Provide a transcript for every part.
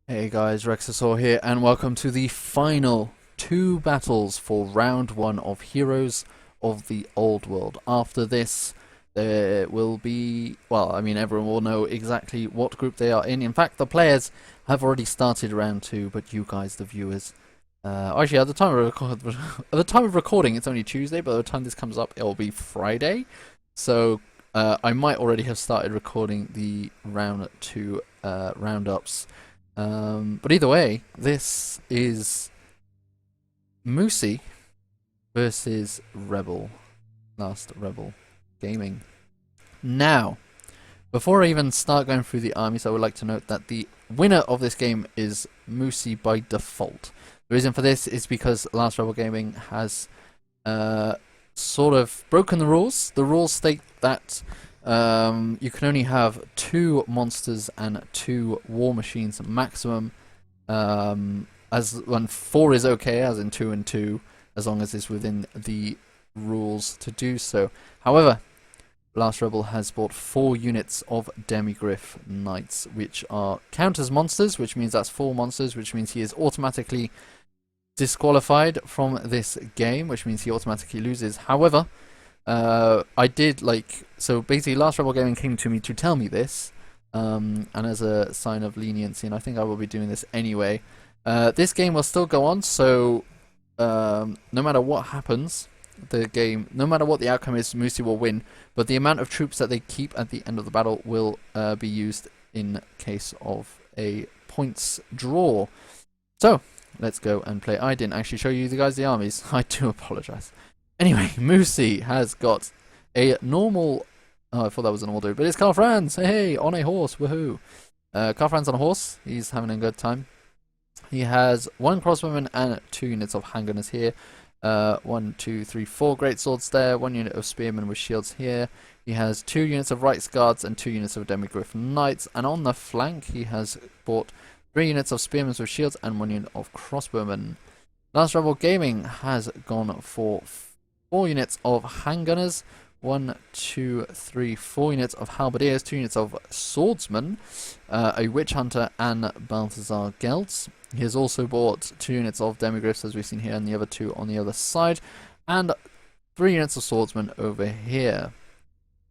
Hey guys, Rexasaur here, and welcome to the final two battles for round one of Heroes of the Old World. After this, there will be, well, I mean, everyone will know exactly what group they are in. In fact, the players have already started round two, but you guys, the viewers, actually, at the time of recording, it's only Tuesday, but by the time this comes up, it will be Friday. So, I might already have started recording the round two roundups. But either way, this is Moosey versus LastRebelGaming. Now, before I even start going through the armies, I would like to note that the winner of this game is Moosey by default. The reason for this is because LastRebelGaming has sort of broken the rules. The rules state that you can only have 2 monsters and 2 war machines maximum. As when 4 is okay, as in 2 and 2, as long as it's within the rules to do so. However, Last Rebel has bought 4 units of Demigryph Knights, which are count as monsters, which means that's 4 monsters, which means he is automatically disqualified from this game, which means he automatically loses. However, I did so basically Last Rebel Gaming came to me to tell me this, and as a sign of leniency, and I think I will be doing this anyway, this game will still go on, so no matter what happens, no matter what the outcome is, Moosey will win, but the amount of troops that they keep at the end of the battle will be used in case of a points draw. So, let's go and play. I didn't actually show you the armies. I do apologise. Anyway, Moosey has got a normal... Oh, I thought that was an order, but it's Carl Franz! Hey, on a horse, woohoo! Carl Franz on a horse, he's having a good time. He has 1 crossbowman and 2 units of handgunners here. 1, 2, 3, 4 great swords there, 1 unit of spearmen with shields here. He has 2 units of right guards and 2 units of Demigryph Knights, and on the flank he has bought 3 units of spearmen with shields and 1 unit of crossbowmen. Last Rebel Gaming has gone for 4 units of handgunners, 1, 2, 3, 4 units of halberdiers, 2 units of swordsmen, a witch hunter and Balthazar Gelts. He has also bought 2 units of demigryphs, as we've seen here, and the other 2 on the other side, and 3 units of swordsmen over here.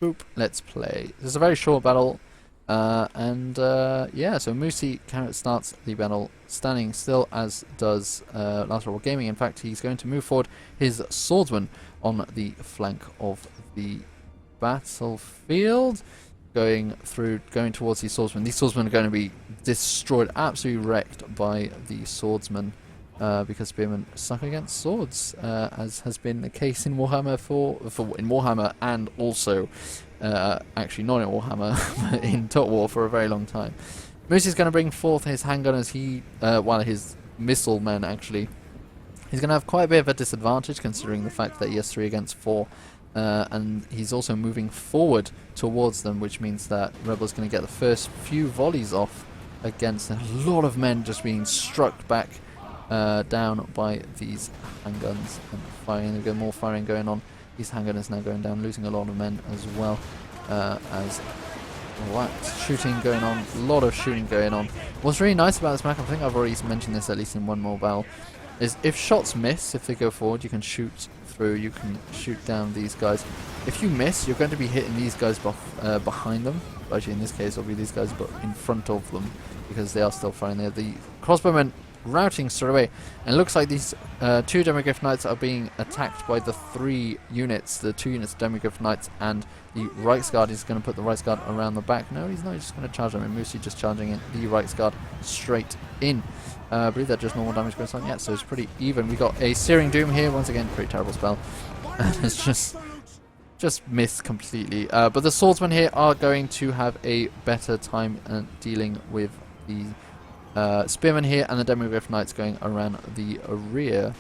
Boop, let's play. This is a very short battle, yeah, so Moosey starts the battle standing still, as does Last Rebel Gaming. In fact, he's going to move forward his swordsman on the flank of the battlefield, going towards these swordsmen. These swordsmen are going to be destroyed, absolutely wrecked by the swordsmen, because spearmen suck against swords, as has been the case in Warhammer in Warhammer, and also actually not in Warhammer, but in Total War for a very long time. Moosey's going to bring forth his handgunners. His missile men actually. He's going to have quite a bit of a disadvantage considering the fact that he has 3 against 4, and he's also moving forward towards them, which means that Rebel's going to get the first few volleys off against a lot of men just being struck back down by these handguns and firing. There's more firing going on. These handgunners now going down, losing a lot of men as well, as shooting going on, a lot of shooting going on. What's really nice about this map, I think I've already mentioned this at least in one more battle, is if shots miss, if they go forward, you can shoot through, you can shoot down these guys. If you miss, you're going to be hitting these guys behind them. Actually, in this case, it'll be these guys but in front of them, because they are still firing there. The crossbowmen routing straight away, and it looks like these 2 Demigryph Knights are being attacked by the 3 units, the 2 units of Demigryph Knights, and the Rexasaur is going to put the Rexasaur around the back. No, he's not, he's just going to charge them, and Moosey just charging in the Rexasaur straight in. I believe they're just normal damage going on. Yeah, so it's pretty even. We got a Searing Doom here, once again, pretty terrible spell, and it's just missed completely. But the swordsmen here are going to have a better time dealing with the spearmen here, and the Demigryph Knights going around the rear.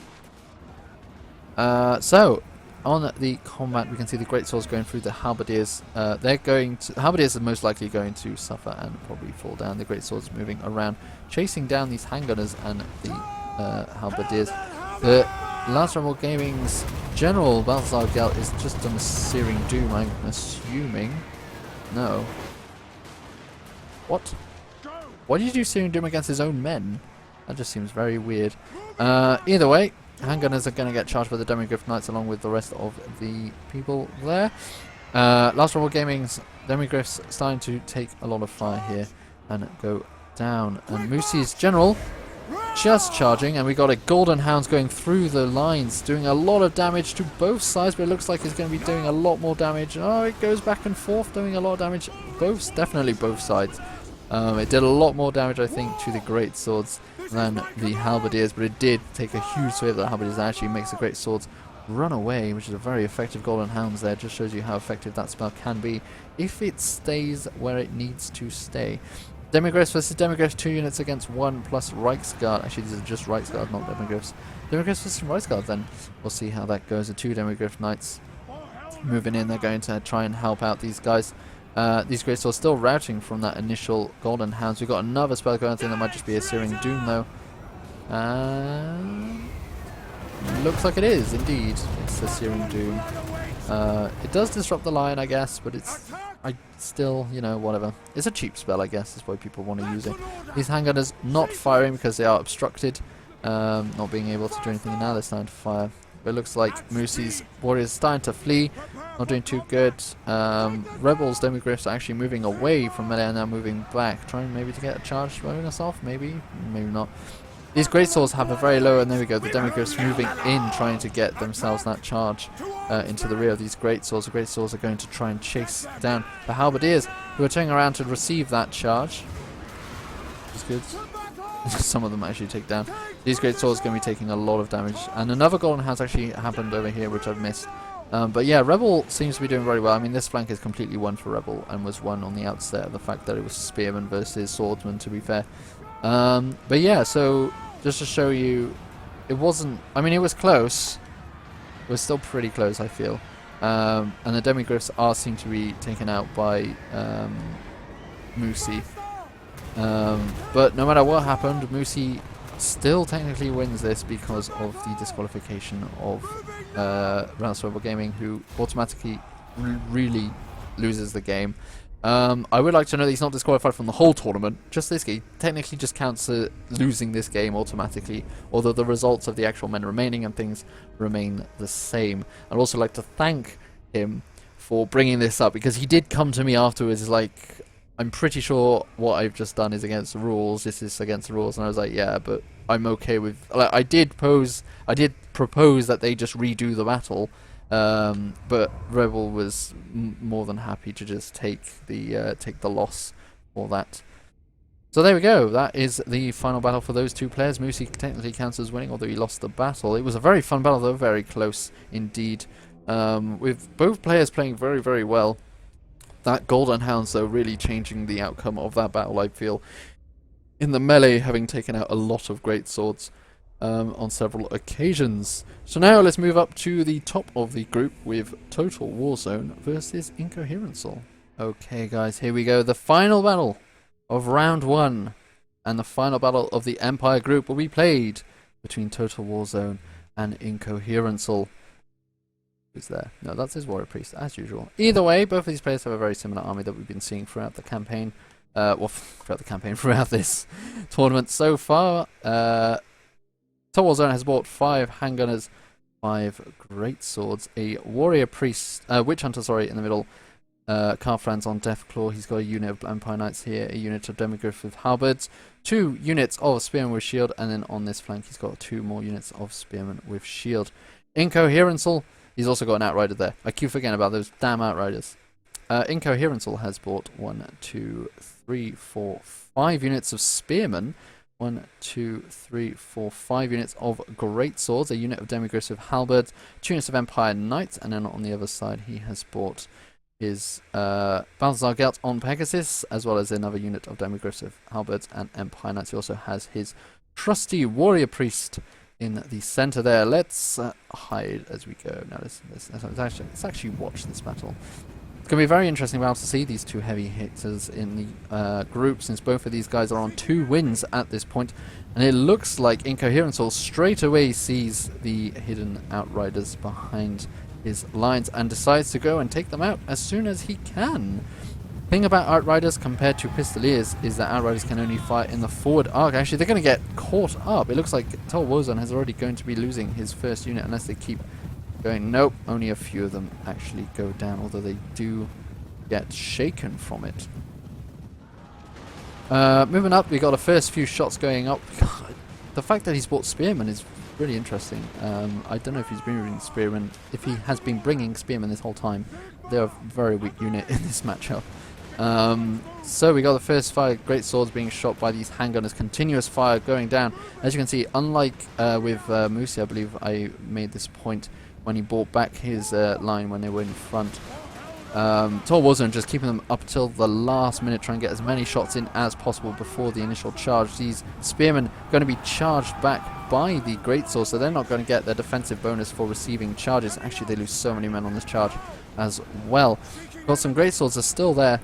So on the combat, we can see the great swords going through the halberdiers. Halberdiers are most likely going to suffer and probably fall down. The great swords moving around, chasing down these handgunners and the halberdiers. The Last Rebel Gaming's General Balthazar Gelt is just on a Searing Doom, I'm assuming. No. What? Why did you do Searing Doom against his own men? That just seems very weird. Either way, handgunners are going to get charged by the Demigryph Knights along with the rest of the people there. LastRebelGaming's Demigryphs starting to take a lot of fire here and go down. And Moosey's general just charging, and we got a Golden Hounds going through the lines, doing a lot of damage to both sides, but it looks like it's going to be doing a lot more damage. Oh, it goes back and forth, doing a lot of damage. Definitely both sides. It did a lot more damage, I think, to the Great Swords than the Halberdiers, but it did take a huge sway of the Halberdiers. Actually makes the Great Swords run away, which is a very effective Golden Hounds there. Just shows you how effective that spell can be if it stays where it needs to stay. Demigryphs versus Demigryphs, 2 units against 1 plus Reichsguard. Actually, these are just Reichsguard, not Demigryphs. Demigryphs versus Reichsguard then. We'll see how that goes. The 2 Demigryph Knights moving in. They're going to try and help out these guys. These Great Swords still routing from that initial Golden Hounds. We've got another spell going. I think that might just be a Searing Doom though. Looks like it is indeed. It's a Searing Doom. It does disrupt the line, I guess, but it's still, you know, whatever. It's a cheap spell, I guess, is why people want to use it. These handgunners not firing because they are obstructed, not being able to do anything. Now they're starting to fire. But it looks like Moosey's warriors starting to flee, not doing too good. Rebels, Demigryphs are actually moving away from melee and now moving back, trying maybe to get a charge bonus off, maybe not. These Great Swords have a very low, and there we go, the Demigryphs moving in, trying to get themselves that charge into the rear of these Great Swords. The Great Swords are going to try and chase down the Halberdiers, who are turning around to receive that charge. Which is good. Some of them actually take down. These Great Swords are going to be taking a lot of damage. And another Golden Hounds actually happened over here, which I've missed. But yeah, Rebel seems to be doing very well. I mean, this flank is completely won for Rebel, and was won on the outset of the fact that it was Spearman versus Swordsman, to be fair. But yeah, so just to show you, it wasn't, I mean, it was close. It was still pretty close, I feel. And the Demigryphs are seem to be taken out by Moosey. But no matter what happened, Moosey still technically wins this because of the disqualification of LastRebelGaming, who automatically really loses the game. I would like to know that he's not disqualified from the whole tournament. Just this game technically just counts as losing this game automatically, although the results of the actual men remaining and things remain the same. I'd also like to thank him for bringing this up, because he did come to me afterwards like, I'm pretty sure what I've just done is against the rules. This is against the rules, and I was like, yeah, but I'm okay with. Like, I did propose that they just redo the battle, but Rebel was more than happy to just take the loss for that. So there we go. That is the final battle for those two players. Moosey technically counts as winning, although he lost the battle. It was a very fun battle, though, very close indeed. With both players playing very, very well. That Golden Hounds, though, really changing the outcome of that battle, I feel. In the melee, having taken out a lot of Great Swords on several occasions. So now let's move up to the top of the group with TotalWarZone versus Incoherencal. Okay, guys, here we go. The final battle of round 1 and the final battle of the Empire group will be played between TotalWarZone and Incoherencal. Who's there? No, that's his warrior priest, as usual. Either way, both of these players have a very similar army that we've been seeing throughout the campaign. Throughout this tournament so far. TotalWarZone has bought 5 handgunners, 5 great swords, a warrior priest, witch hunter, sorry, in the middle. Carfran's on Deathclaw. He's got a unit of Empire Knights here, a unit of Demigryph with halberds, 2 units of Spearmen with shield, and then on this flank he's got 2 more units of Spearmen with shield. Incoherencal, he's also got an outrider there. I keep forgetting about those damn outriders. Incoherencal has bought 1, 2, 3, 4, 5 units of Spearmen. 1, 2, 3, 4, 5 units of Great Swords, a unit of Demigryphs with halberds, 2 units of Empire Knights, and then on the other side he has bought his Balthazar Gelt on Pegasus, as well as another unit of Demigryphs with halberds and Empire Knights. He also has his trusty warrior priest in the center there. Let's hide as we go. Now let's actually watch this battle. It's going to be very interesting battle to see these two heavy hitters in the group, since both of these guys are on 2 wins at this point, and it looks like Incoherencal straight away sees the hidden outriders behind his lines and decides to go and take them out as soon as he can. Thing about Outriders compared to Pistoliers is that Outriders can only fire in the forward arc. Actually, they're going to get caught up. It looks like TotalWarZone has already going to be losing his first unit unless they keep going. Nope, only a few of them actually go down, although they do get shaken from it. Moving up, we got the first few shots going up. The fact that he's bought Spearmen is really interesting. I don't know if he's been bringing Spearmen. If he has been bringing Spearmen this whole time, they're a very weak unit in this matchup. So we got the first fire great swords being shot by these handgunners, continuous fire going down. As you can see, unlike with Moosey, I believe I made this point when he brought back his line when they were in front. TotalWarZone just keeping them up till the last minute, trying to get as many shots in as possible before the initial charge. These spearmen going to be charged back by the greatsword, so they're not going to get their defensive bonus for receiving charges. Actually, they lose so many men on this charge as well. Got some greatswords are still there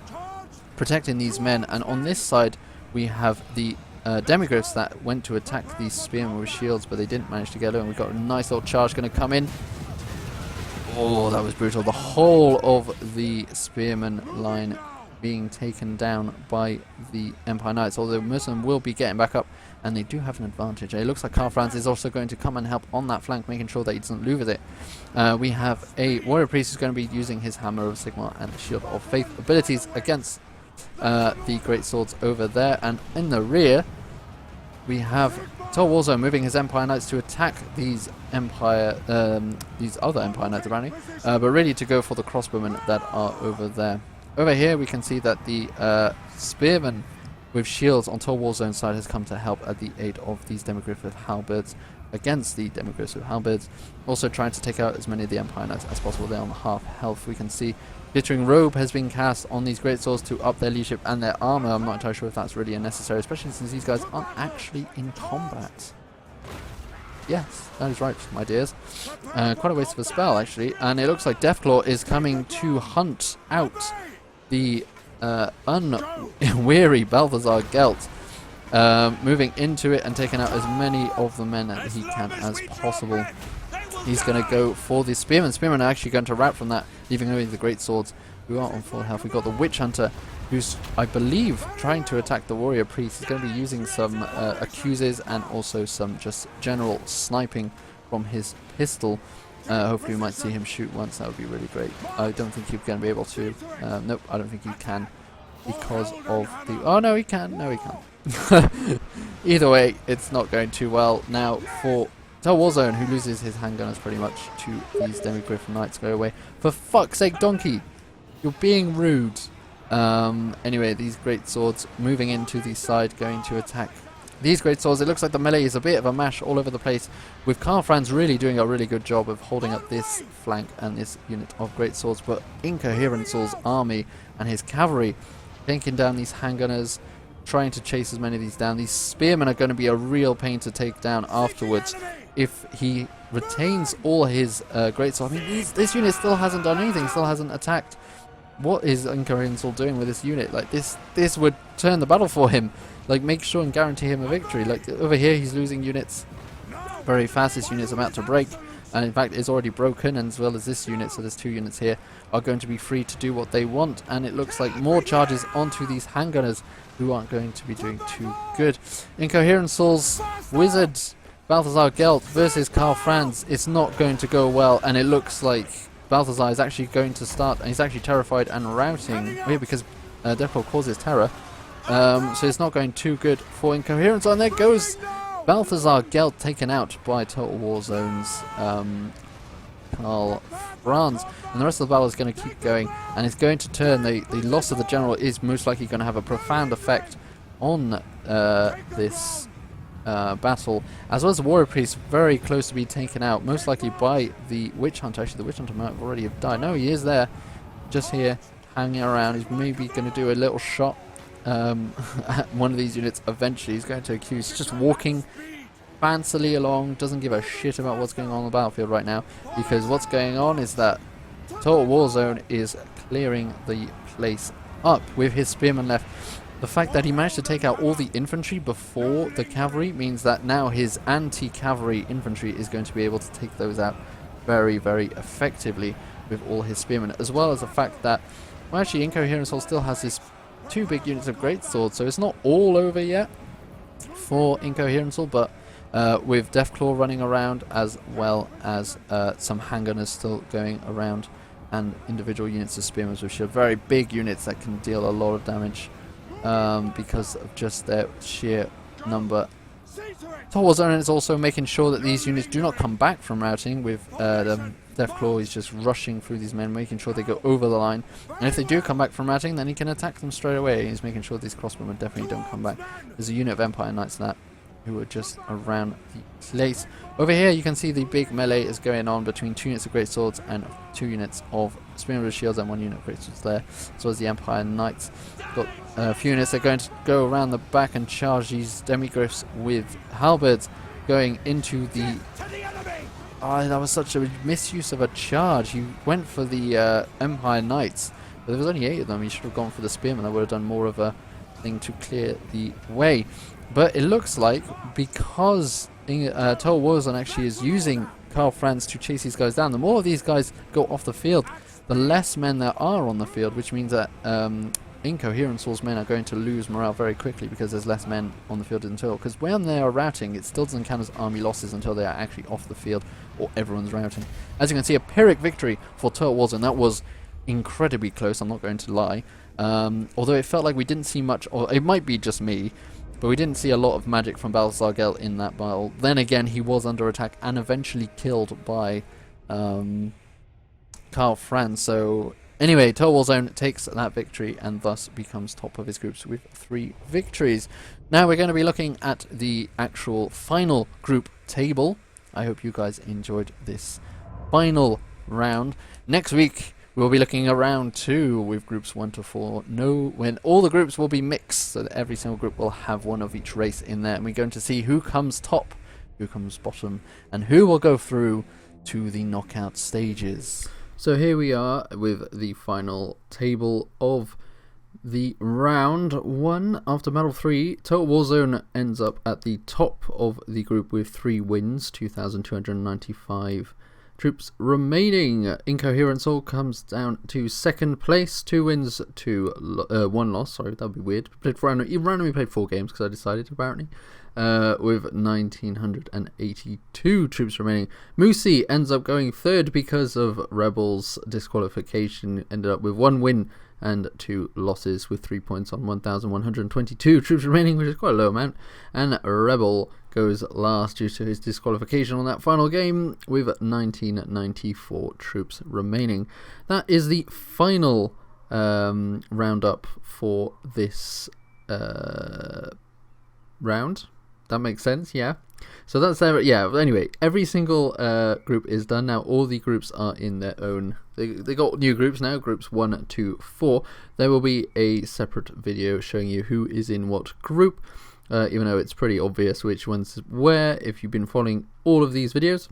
protecting these men, and on this side we have the demigryphs that went to attack these spearmen with shields, but they didn't manage to get in. We've got a nice little charge going to come in. Oh, that was brutal. The whole of the spearman line being taken down by the Empire Knights, although most of them will be getting back up, and they do have an advantage. It looks like Karl Franz is also going to come and help on that flank, making sure that he doesn't lose it. We have a Warrior Priest who's going to be using his Hammer of Sigmar and Shield of Faith abilities against the Great Swords over there, and in the rear we have TotalWarZone moving his Empire Knights to attack these these other Empire Knights apparently, but really to go for the crossbowmen that are over there. Over here we can see that the spearmen with shields on TotalWarZone side has come to help at the aid of these demigryphs with halberds against the demigryphs with halberds, also trying to take out as many of the Empire Knights as possible. They're on half health. We can see Glittering Robe has been cast on these great swords to up their leadership and their armor. I'm not entirely sure if that's really unnecessary, especially since these guys aren't actually in combat. Yes, that is right, my dears. Quite a waste of a spell, actually. And it looks like Deathclaw is coming to hunt out the unweary Balthazar Gelt, moving into it and taking out as many of the men that he can as possible. He's going to go for the Spearmen. Spearmen are actually going to rout from that, leaving only the Great Swords, who are on full health. We've got the Witch Hunter, who's, I believe, trying to attack the Warrior Priest. He's going to be using some accuses and also some just general sniping from his pistol. Hopefully we might see him shoot once. That would be really great. I don't think he's going to be able to. Nope, I don't think he can because of the... Oh, no, he can. No, he can't. Either way, it's not going too well now for TotalWarZone, who loses his handgunners pretty much to these Demigryph Knights. Go away. For fuck's sake, Donkey! You're being rude. Anyway, these great swords moving into the side, going to attack these great swords. It looks like the melee is a bit of a mash all over the place, with Karl Franz really doing a really good job of holding up this flank and this unit of great swords, but Incoherencel's army and his cavalry taking down these handgunners, trying to chase as many of these down. These spearmen are going to be a real pain to take down afterwards if he retains all his great swords. I mean, this unit still hasn't done anything, still hasn't attacked. What is Incoherencal doing with this unit? Like, this would turn the battle for him. Like, make sure and guarantee him a victory. Like, over here he's losing units very fast. This unit's about to break, and in fact it's already broken, and as well as this unit, so there's two units here, are going to be free to do what they want, and it looks like more charges onto these handgunners who aren't going to be doing too good. Incoherencel's wizard Balthazar Gelt versus Karl Franz. It's not going to go well, and it looks like Balthazar is actually going to start, and he's actually terrified and routing here because Deathclaw causes terror. So it's not going too good for Incoherencal, and there goes Balthazar Gelt taken out by TotalWarZone's Karl Franz, and the rest of the battle is going to keep going, and it's going to turn. The loss of the general is most likely going to have a profound effect on this battle, as well as the Warrior Priest very close to be taken out, most likely by the Witch Hunter. Actually, the Witch Hunter might already have died. No, he is there, just here, hanging around. He's maybe going to do a little shot at one of these units eventually. He's going to accuse, just walking fancily along, doesn't give a shit about what's going on the battlefield right now, because what's going on is that TotalWarZone is clearing the place up with his spearmen left. The fact that he managed to take out all the infantry before the cavalry means that now his anti-cavalry infantry is going to be able to take those out very, very effectively with all his spearmen, as well as the fact that Well, actually, Incoherencal still has his 2 big units of Greatsword, so it's not all over yet for Incoherencal, but with Deathclaw running around, as well as some handgunners still going around, and individual units of Spearmen with shield. Very big units that can deal a lot of damage because of just their sheer number. TotalWarZone is also making sure that these units do not come back from routing, with Deathclaw. He's just rushing through these men, making sure they go over the line. And if they do come back from routing, then he can attack them straight away. He's making sure these crossbowmen definitely don't come back. There's a unit of Empire Knights that who are just around the place. Over here you can see the big melee is going on between 2 units of great swords and 2 units of Spearmen with shields, and 1 unit of great swords there, as well as the Empire Knights. Got a few units that are going to go around the back and charge these demigriffs with halberds, going into the... Oh, that was such a misuse of a charge. He went for the Empire Knights, but there was only 8 of them. He should have gone for the Spearmen. That would have done more of a thing to clear the way. But it looks like, because TotalWarZone actually is using Karl Franz to chase these guys down, the more of these guys go off the field, the less men there are on the field, which means that Incoherencel's men are going to lose morale very quickly because there's less men on the field in total. Because when they are routing, it still doesn't count as army losses until they are actually off the field or everyone's routing. As you can see, a Pyrrhic victory for TotalWarZone. That was incredibly close, I'm not going to lie. Although it felt like we didn't see much, or it might be just me, but we didn't see a lot of magic from Balthazar Gel in that battle. Then again, he was under attack and eventually killed by Karl Franz. So anyway, TotalWarZone takes that victory and thus becomes top of his groups with 3 victories. Now we're going to be looking at the actual final group table. I hope you guys enjoyed this final round. Next week we'll be looking at round 2 with groups 1 to 4. When all the groups will be mixed, so that every single group will have one of each race in there, and we're going to see who comes top, who comes bottom, and who will go through to the knockout stages. So here we are with the final table of the round 1. After battle 3, TotalWarZone ends up at the top of the group with 3 wins, 2,295 troops remaining. Incoherencal comes down to 2nd place, 2 wins to 1 loss. Sorry, that would be weird. Randomly played 4 games because I decided, apparently. With 1,982 troops remaining. Moosey ends up going 3rd because of Rebel's disqualification. Ended up with 1 win and 2 losses with 3 points on 1,122 troops remaining, which is quite a low amount. And Rebel goes last due to his disqualification on that final game with 1,994 troops remaining. That is the final roundup for this round. That makes sense, yeah. So that's there. Yeah. Anyway, every single group is done now. All the groups are in their own. They got new groups now. Groups 1 to 4. There will be a separate video showing you who is in what group. Even though it's pretty obvious which one's where if you've been following all of these videos.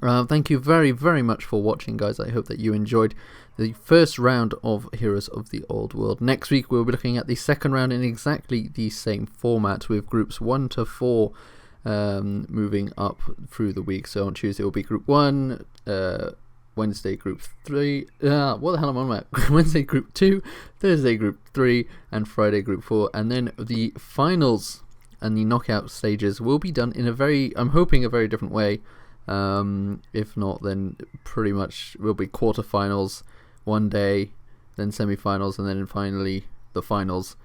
Thank you very, very much for watching, guys. I hope that you enjoyed the first round of Heroes of the Old World. Next week we'll be looking at the second round in exactly the same format, with groups 1 to 4 moving up through the week. So on Tuesday will be group 1, Wednesday group 3, what the hell am I on about? Wednesday group 2, Thursday group 3, and Friday group 4, and then the finals and the knockout stages will be done in a very, I'm hoping, a very different way. If not, then pretty much will be quarterfinals one day, then semi-finals, and then finally the finals,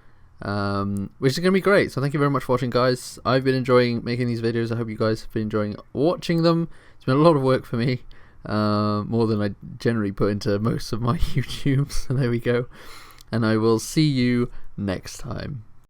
which is going to be great. So thank you very much for watching, guys. I've been enjoying making these videos. I hope you guys have been enjoying watching them. It's been a lot of work for me, more than I generally put into most of my YouTube, so there we go, and I will see you next time.